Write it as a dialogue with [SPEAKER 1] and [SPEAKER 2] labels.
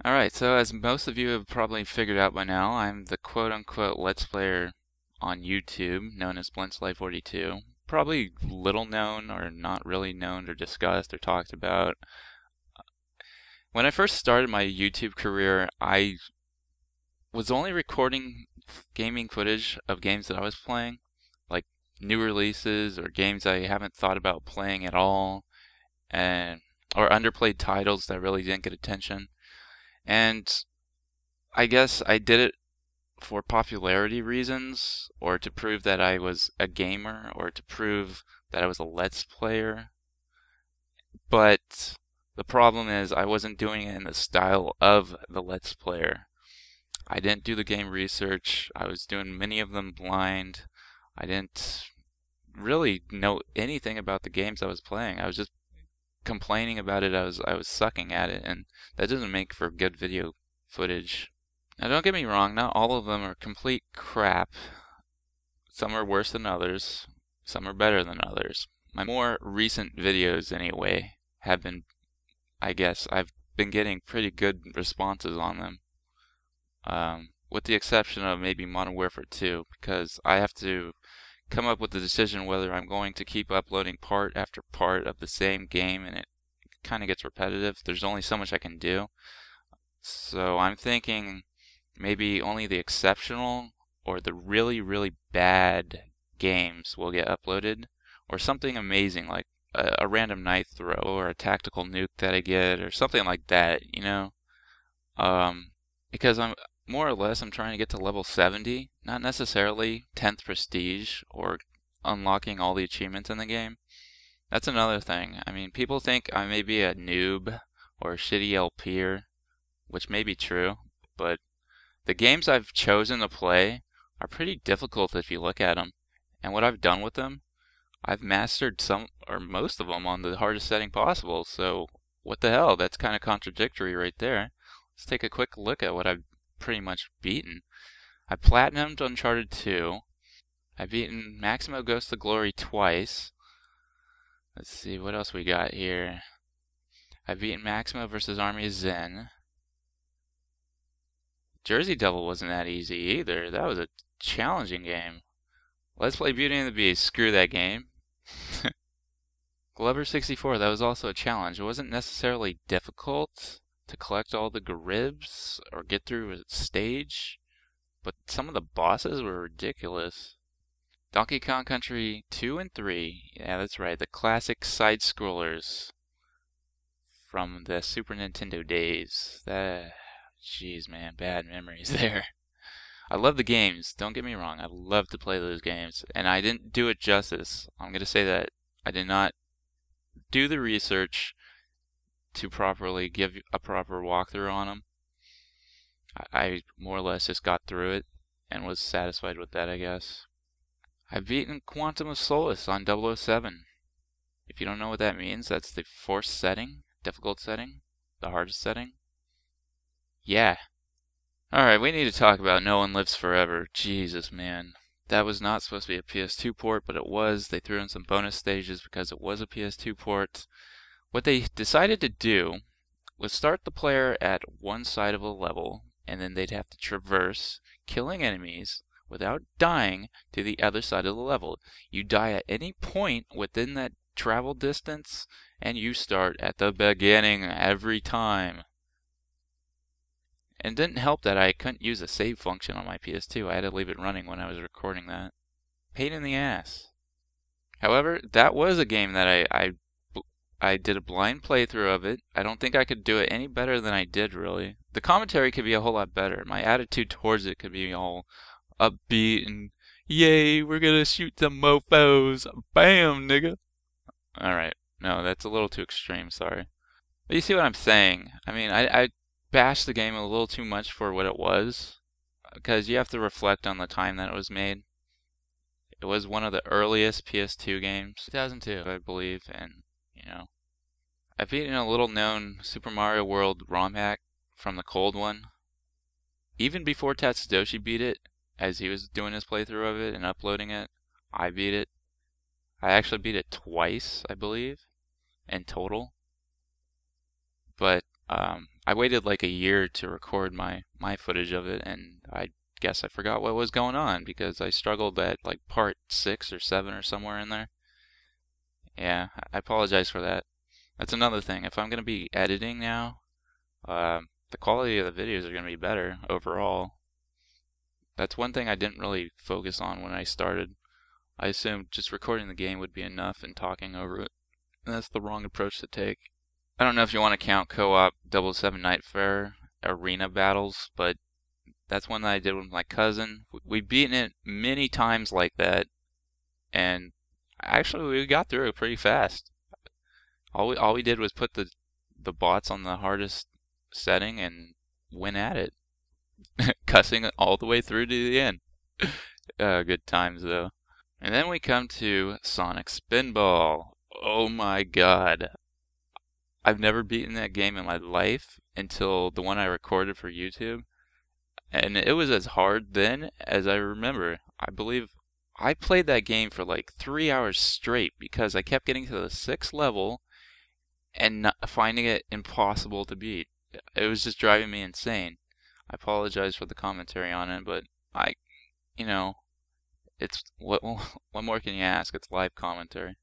[SPEAKER 1] Alright, so as most of you have probably figured out by now, I'm the quote-unquote Let's Player on YouTube, known as bluntslide42. Probably little known, or not really known, or discussed, or talked about. When I first started my YouTube career, I was only recording gaming footage of games that I was playing, like new releases, or games I haven't thought about playing at all, and or underplayed titles that really didn't get attention. And I guess I did it for popularity reasons, or to prove that I was a gamer, or to prove that I was a Let's Player. But the problem is I wasn't doing it in the style of the Let's Player. I didn't do the game research. I was doing many of them blind. I didn't really know anything about the games I was playing. I was just complaining about it. I was sucking at it, and that doesn't make for good video footage. Now don't get me wrong, not all of them are complete crap. Some are worse than others. Some are better than others. My more recent videos anyway have been, I guess, I've been getting pretty good responses on them. With the exception of maybe Modern Warfare 2, because I have to come up with the decision whether I'm going to keep uploading part after part of the same game, and it kind of gets repetitive. There's only so much I can do. So I'm thinking maybe only the exceptional or the really, really bad games will get uploaded, or something amazing like a random knife throw or a tactical nuke that I get, or something like that, you know? Because I'm more or less I'm trying to get to level 70, not necessarily 10th prestige or unlocking all the achievements in the game. That's another thing. I mean, people think I may be a noob or a shitty LPer, which may be true, but the games I've chosen to play are pretty difficult if you look at them. And what I've done with them, I've mastered some or most of them on the hardest setting possible. So what the hell? That's kind of contradictory right there. Let's take a quick look at what I've pretty much beaten. I platinumed Uncharted 2. I've beaten Maximo Ghost of Glory twice. Let's see what else we got here. I've beaten Maximo vs. Army of Zen. Jersey Devil wasn't that easy either. That was a challenging game. Let's play Beauty and the Beast. Screw that game. Glover 64, that was also a challenge. It wasn't necessarily difficult to collect all the Garibs or get through a stage, but some of the bosses were ridiculous. Donkey Kong Country 2 and 3, yeah, that's right, the classic side-scrollers from the Super Nintendo days. Jeez, man, bad memories there. I love the games, don't get me wrong, I love to play those games, and I didn't do it justice. I'm going to say that I did not do the research to properly give a proper walkthrough on them. I more or less just got through it and was satisfied with that, I guess. I've beaten Quantum of Solace on 007. If you don't know what that means, that's the force setting, difficult setting, the hardest setting. Yeah. Alright, we need to talk about No One Lives Forever. Jesus, man. That was not supposed to be a PS2 port, but it was. They threw in some bonus stages because it was a PS2 port. What they decided to do was start the player at one side of a level, and then they'd have to traverse, killing enemies without dying, to the other side of the level. You die at any point within that travel distance, and you start at the beginning every time. And it didn't help that I couldn't use a save function on my PS2. I had to leave it running when I was recording that. Pain in the ass. However, that was a game that I did a blind playthrough of it. I don't think I could do it any better than I did, really. The commentary could be a whole lot better. My attitude towards it could be all upbeat and, yay, we're gonna shoot some mofos. Bam, nigga. Alright, no, that's a little too extreme, sorry. But you see what I'm saying. I mean, I bashed the game a little too much for what it was, because you have to reflect on the time that it was made. It was one of the earliest PS2 games, 2002, I believe, and, you know, I've beaten a little known Super Mario World ROM hack from the cold one. Even before Tatsudoshi beat it, as he was doing his playthrough of it and uploading it, I beat it. I actually beat it twice, I believe, in total. But I waited like a year to record my footage of it, and I guess I forgot what was going on because I struggled at like part 6 or 7 or somewhere in there. Yeah, I apologize for that. That's another thing. If I'm going to be editing now, the quality of the videos are going to be better overall. That's one thing I didn't really focus on when I started. I assumed just recording the game would be enough and talking over it. And that's the wrong approach to take. I don't know if you want to count co-op 007 Nightfare arena battles, but that's one that I did with my cousin. We've beaten it many times like that, and actually we got through it pretty fast. All we did was put the bots on the hardest setting and went at it, cussing all the way through to the end. Good times though. And then we come to Sonic Spinball. Oh my god. I've never beaten that game in my life until the one I recorded for YouTube. And it was as hard then as I remember. I believe I played that game for like 3 hours straight because I kept getting to the 6th level and not finding it impossible to beat. It was just driving me insane. I apologize for the commentary on it, but I, you know, it's what more can you ask? It's live commentary.